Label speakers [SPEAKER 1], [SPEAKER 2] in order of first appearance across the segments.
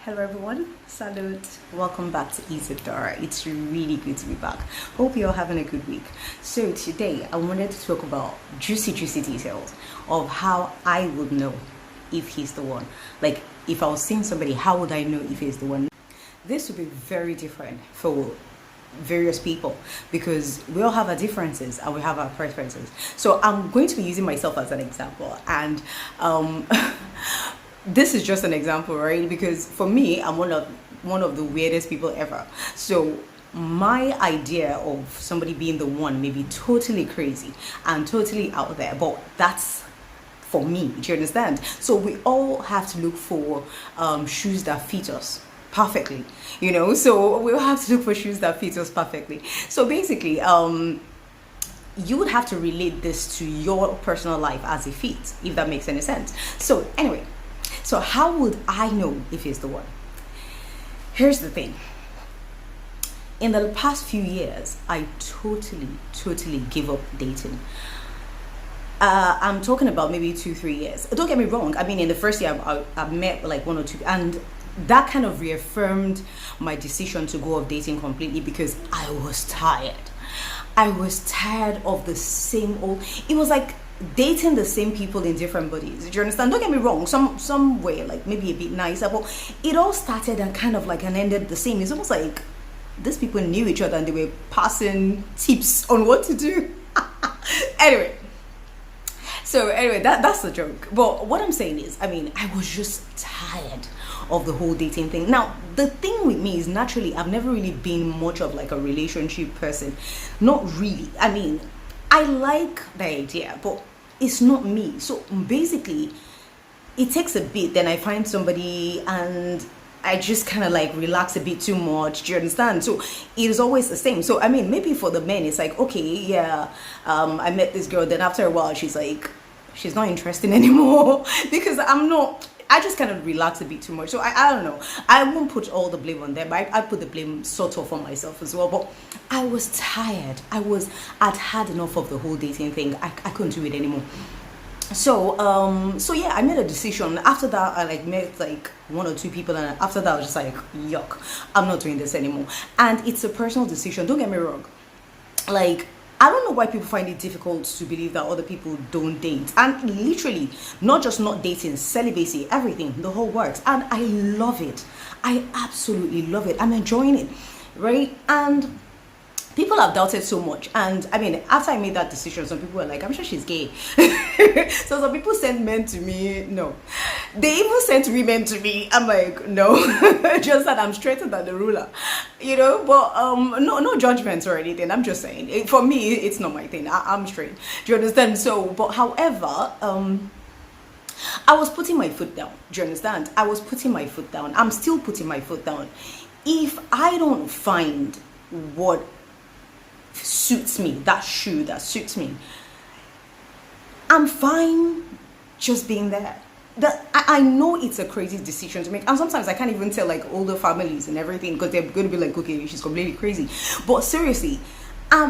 [SPEAKER 1] Hello everyone, salute. Welcome back to Isadora. It's really good to be back. Hope you're having a good week. So today I wanted to talk about juicy details of how I would know if he's the one. Like if I was seeing somebody, how would I know if he's the one? This would be very different for various people because we all have our differences and we have our preferences. So I'm going to be using myself as an example and this is just an example, right? Because for me, I'm one of the weirdest people ever. So my idea of somebody being the one may be totally crazy and totally out there, but that's for me. Do you understand? So we all have to look for shoes that fit us perfectly, so we'll have to look for shoes that fit us perfectly. So basically you would have to relate this to your personal life as it fits, if that makes any sense. So anyway, so how would I know if he's the one? Here's the thing. In the past few years, I totally gave up dating. I'm talking about maybe 2-3 years. Don't get me wrong. I mean, in the first year, I met like one or two, and that kind of reaffirmed my decision to go off dating completely because I was tired. I was tired of the same old. It was like dating the same people in different bodies. Do you understand? Don't get me wrong, some way, like maybe a bit nicer, but it all started and kind of like and ended the same. It's almost like these people knew each other and they were passing tips on what to do. anyway that's the joke. But what I'm saying is, I mean, I was just tired of the whole dating thing. Now the thing with me is, naturally I've never really been much of like a relationship person. Not really. I mean, I like the idea, but it's not me. So basically, it takes a bit, then I find somebody and I just kind of like relax a bit too much. Do you understand? So it is always the same. So I mean, maybe for the men, it's like, okay, yeah, I met this girl, then after a while, she's not interesting anymore because I just kind of relax a bit too much. So I don't know. I won't put all the blame on them. I put the blame sort of on myself as well. But I was tired. I'd had enough of the whole dating thing. I couldn't do it anymore. So yeah, I made a decision. After that, I like met like one or two people, and after that I was just like, yuck, I'm not doing this anymore. And it's a personal decision. Don't get me wrong. Like, I don't know why people find it difficult to believe that other people don't date. And literally, not just not dating, celibacy, everything, the whole works. And I love it. I absolutely love it. I'm enjoying it, right? And people have doubted so much. And I mean, after I made that decision, some people were like, I'm sure she's gay. So some people sent men to me. No. They even sent women to me. I'm like, no. Just that I'm straighter than the ruler. But no judgments or anything. I'm just saying. For me, it's not my thing. I'm straight. Do you understand? So, but however, I was putting my foot down. Do you understand? I was putting my foot down. I'm still putting my foot down. If I don't find what suits me, that shoe that suits me, I'm fine just being there. I know it's a crazy decision to make, and sometimes I can't even tell like older families and everything because they're going to be like, okay, she's completely crazy. But seriously,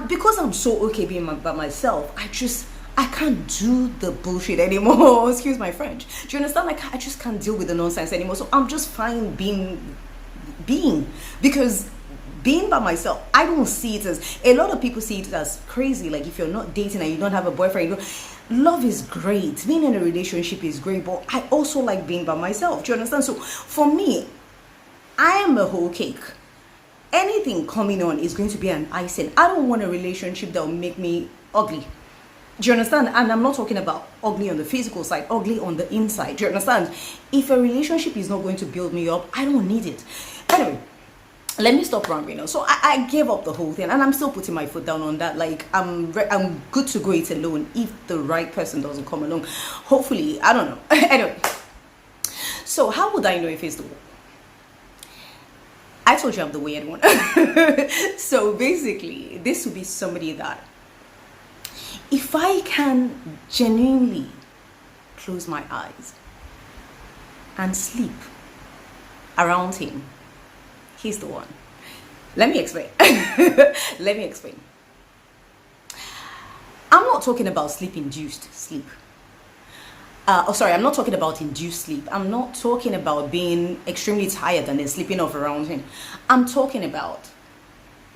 [SPEAKER 1] because I'm so okay being by myself, I can't do the bullshit anymore. Excuse my French. Do you understand? Like, I just can't deal with the nonsense anymore. So I'm just fine being because being by myself, I don't see it as, a lot of people see it as crazy. Like if you're not dating and you don't have a boyfriend, love is great. Being in a relationship is great, but I also like being by myself. Do you understand? So for me, I am a whole cake. Anything coming on is going to be an icing. I don't want a relationship that will make me ugly. Do you understand? And I'm not talking about ugly on the physical side, ugly on the inside. Do you understand? If a relationship is not going to build me up, I don't need it. Anyway, let me stop rambling now. So I gave up the whole thing, and I'm still putting my foot down on that. Like I'm good to go it alone if the right person doesn't come along. Hopefully, I don't know. Anyway, so how would I know if it's the one? I told you I'm the weird one. So basically, this would be somebody that, if I can genuinely close my eyes and sleep around him, he's the one. Let me explain. Let me explain. I'm not talking about sleep-induced sleep. Oh, sorry, I'm not talking about induced sleep. I'm not talking about being extremely tired and then sleeping off around him. I'm talking about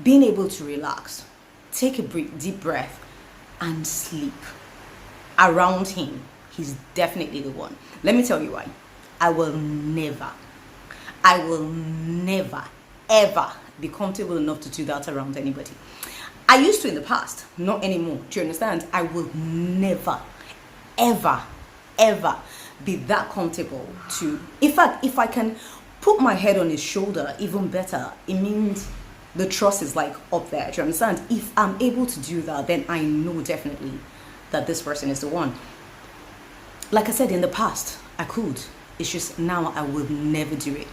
[SPEAKER 1] being able to relax, take a deep breath, and sleep around him. He's definitely the one. Let me tell you why. I will never, ever be comfortable enough to do that around anybody. I used to in the past, not anymore. Do you understand? I will never, ever, ever be that comfortable to. In fact, if I can put my head on his shoulder, even better. It means the trust is like up there. Do you understand? If I'm able to do that, then I know definitely that this person is the one. Like I said, in the past, I could. It's just now I will never do it.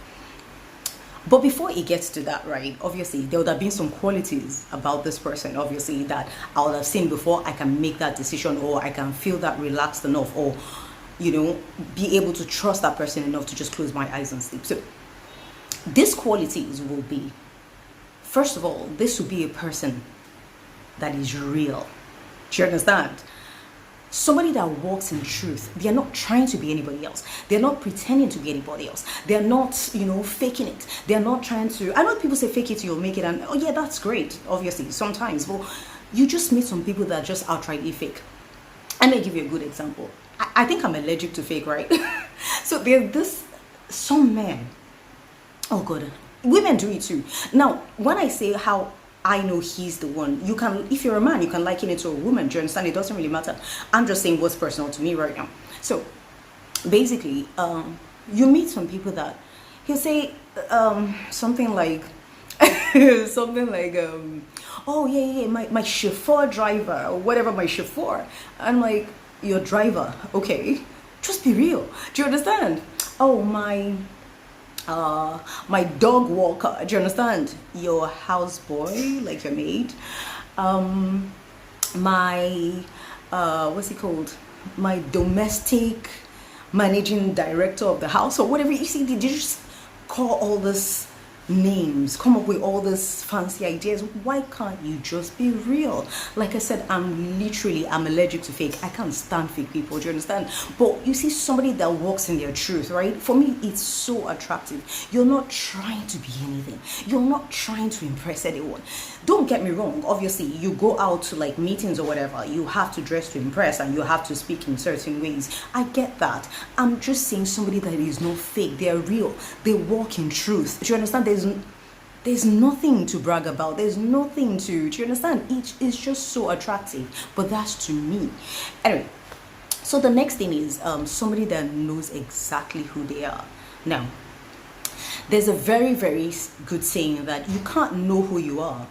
[SPEAKER 1] But before it gets to that, right, obviously, there would have been some qualities about this person, obviously, that I would have seen before I can make that decision, or I can feel that relaxed enough, or, be able to trust that person enough to just close my eyes and sleep. So these qualities will be, first of all, this will be a person that is real. Do you understand? Somebody that walks in truth. They're not trying to be anybody else. They're not pretending to be anybody else. They're not, faking it. They're not trying to. I know people say fake it, you'll make it, and oh yeah, that's great. Obviously, sometimes, but you just meet some people that are just outrightly fake. I may give you a good example. I think I'm allergic to fake, right? So there's some men. Oh God, women do it too. Now, when I say how I know he's the one, you can, if you're a man, you can liken it to a woman. Do you understand? It doesn't really matter. I'm just saying what's personal to me right now. So basically, you meet some people that he'll say something like oh yeah, my chauffeur driver, or whatever, my chauffeur. I'm like, your driver, okay, just be real. Do you understand? Oh, my dog walker. Do you understand? Your houseboy, like your maid. My what's it called? My domestic managing director of the house, or whatever. You see, they just call all this names, come up with all these fancy ideas. Why can't you just be real? Like I said, I'm allergic to fake. I can't stand fake people. Do you understand? But you see somebody that walks in their truth, right? For me, it's so attractive. You're not trying to be anything. You're not trying to impress anyone. Don't get me wrong. Obviously, you go out to like meetings or whatever, you have to dress to impress and you have to speak in certain ways. I get that. I'm just saying somebody that is not fake. They're real. They walk in truth. Do you understand? There's nothing to brag about. There's nothing to, do you understand? It's just so attractive. But that's to me. Anyway, so the next thing is somebody that knows exactly who they are. Now, there's a very, very good saying that you can't know who you are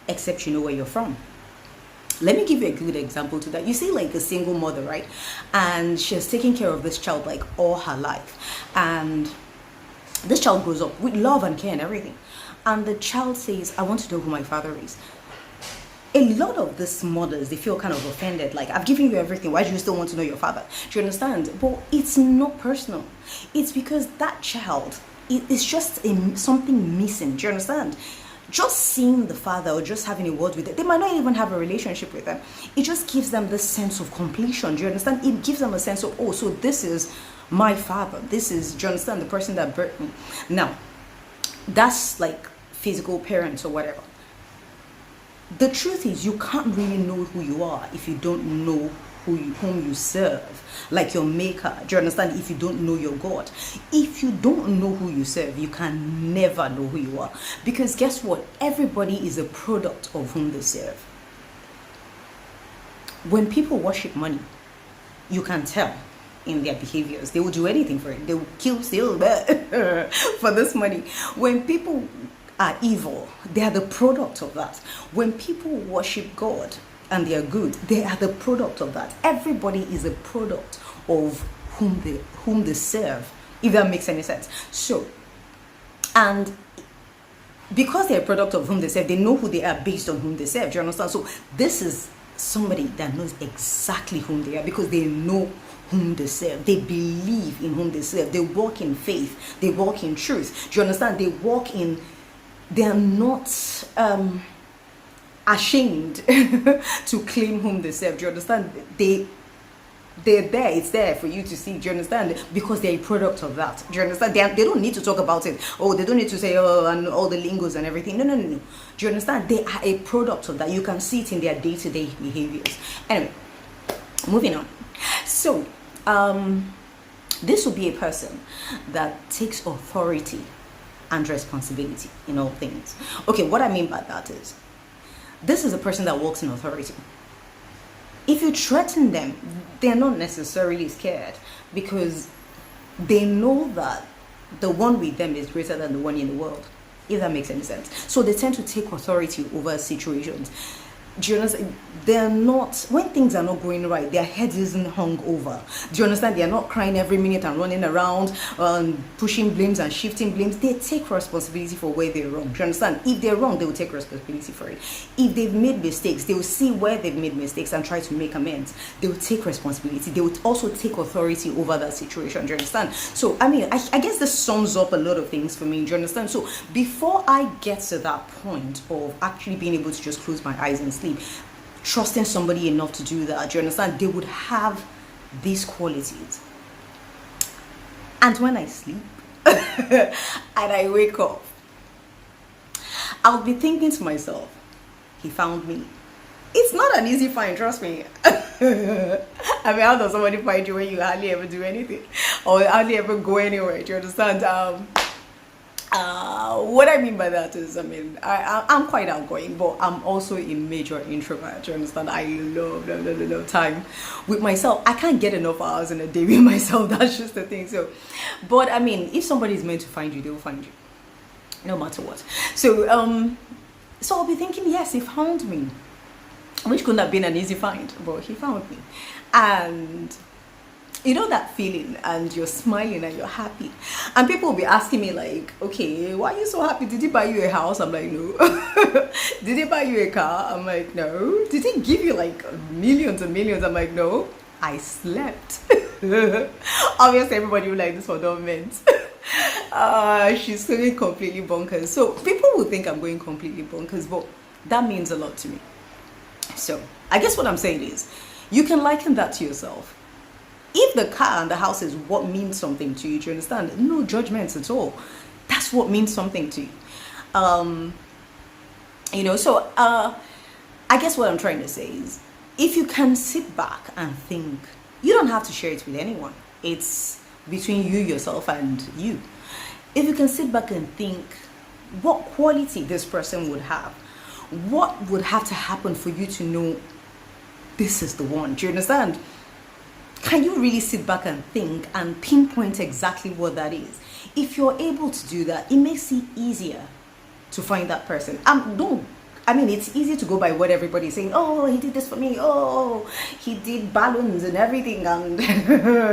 [SPEAKER 1] except you know where you're from. Let me give you a good example to that. You see like a single mother, right? And she has taken care of this child like all her life. And this child grows up with love and care and everything. And the child says, I want to know who my father is. A lot of these mothers, they feel kind of offended. Like, I've given you everything. Why do you still want to know your father? Do you understand? But it's not personal. It's because that child, it's just something missing. Do you understand? Just seeing the father or just having a word with them, they might not even have a relationship with them. It just gives them this sense of completion. Do you understand? It gives them a sense of, oh, so this is my father. This is, do you understand, the person that birthed me. Now, that's like physical parents or whatever. The truth is, you can't really know who you are if you don't know whom you serve, like your maker. Do you understand? If you don't know your God, if you don't know who you serve, you can never know who you are. Because guess what? Everybody is a product of whom they serve. When people worship money, you can tell in their behaviors. They will do anything for it. They will kill, steal for this money. When people are evil, they are the product of that. When people worship God and they are good, they are the product of that. Everybody is a product of whom they serve, if that makes any sense. So, and because they're a product of whom they serve, they know who they are based on whom they serve. Do you understand? So this is somebody that knows exactly whom they are because they know whom they serve. They believe in whom they serve. They walk in faith. They walk in truth. Do you understand? They are not ashamed to claim whom they serve. Do you understand? They they're there. It's there for you to see. Do you understand? Because they're a product of that. Do you understand? They don't need to talk about it. Oh, they don't need to say, oh, and all the lingos and everything. No, no, no, no. Do you understand? They are a product of that. You can see it in their day-to-day behaviors. Anyway, moving on. So, this will be a person that takes authority and responsibility in all things. Okay, what I mean by that is, this is a person that walks in authority. If you threaten them, they're not necessarily scared because they know that the one with them is greater than the one in the world, if that makes any sense. So they tend to take authority over situations. Do you understand? They're not, when things are not going right, their head isn't hung over. Do you understand? They're not crying every minute and running around pushing blames and shifting blames. They take responsibility for where they're wrong. Do you understand? If they're wrong, they will take responsibility for it. If they've made mistakes, they will see where they've made mistakes and try to make amends. They will take responsibility. They will also take authority over that situation. Do you understand? So, I mean, I guess this sums up a lot of things for me. Do you understand? So, before I get to that point of actually being able to just close my eyes and sleep, trusting somebody enough to do that, do you understand? They would have these qualities. And when I sleep and I wake up, I'll be thinking to myself, he found me. It's not an easy find, trust me. I mean, how does somebody find you when you hardly ever do anything or hardly ever go anywhere? Do you understand? What I mean by that is, I mean, I'm quite outgoing, but I'm also a major introvert. Do you understand? I love time with myself. I can't get enough hours in a day with myself. That's just the thing. So, but I mean, if somebody is meant to find you, they will find you, no matter what. So, so I'll be thinking, yes, he found me, which couldn't have been an easy find, but he found me, and you know that feeling, and you're smiling and you're happy, and people will be asking me like, okay, why are you so happy? Did he buy you a house? I'm like, no. Did he buy you a car? I'm like, no. Did he give you like millions and millions? I'm like, no. I slept. Obviously everybody will like this for government. She's going completely bonkers. So people will think I'm going completely bonkers, but that means a lot to me. So I guess what I'm saying is, you can liken that to yourself. If the car and the house is what means something to you, do you understand? No judgments at all. That's what means something to you. You know, so I guess what I'm trying to say is, if you can sit back and think, you don't have to share it with anyone. It's between you, yourself, and you. If you can sit back and think what quality this person would have, what would have to happen for you to know this is the one? Do you understand? Can you really sit back and think and pinpoint exactly what that is? If you're able to do that, it makes it easier to find that person. I mean, it's easy to go by what everybody's saying. Oh, he did this for me. Oh, he did balloons and everything. And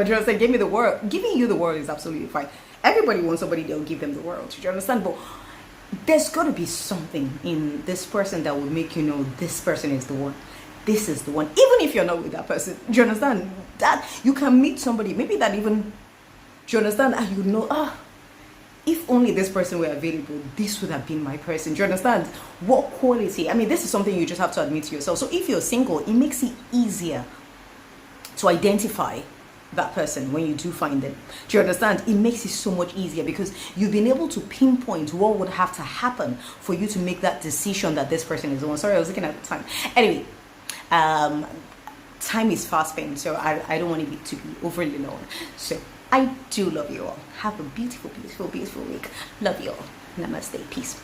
[SPEAKER 1] just like, give me the world. Giving you the world is absolutely fine. Everybody wants somebody, they'll give them the world. Do you understand? But there's got to be something in this person that will make you know this person is the one. This is the one. Even if you're not with that person. Do you understand? That you can meet somebody, maybe that even, do you understand? And you know, if only this person were available, this would have been my person. Do you understand? What quality? I mean, this is something you just have to admit to yourself. So if you're single, it makes it easier to identify that person when you do find them. Do you understand? It makes it so much easier because you've been able to pinpoint what would have to happen for you to make that decision that this person is the one. Sorry, I was looking at the time. Anyway, time is fast spent, so I don't want it to be overly long. So I do love you all. Have a beautiful, beautiful, beautiful week. Love you all. Namaste. Peace.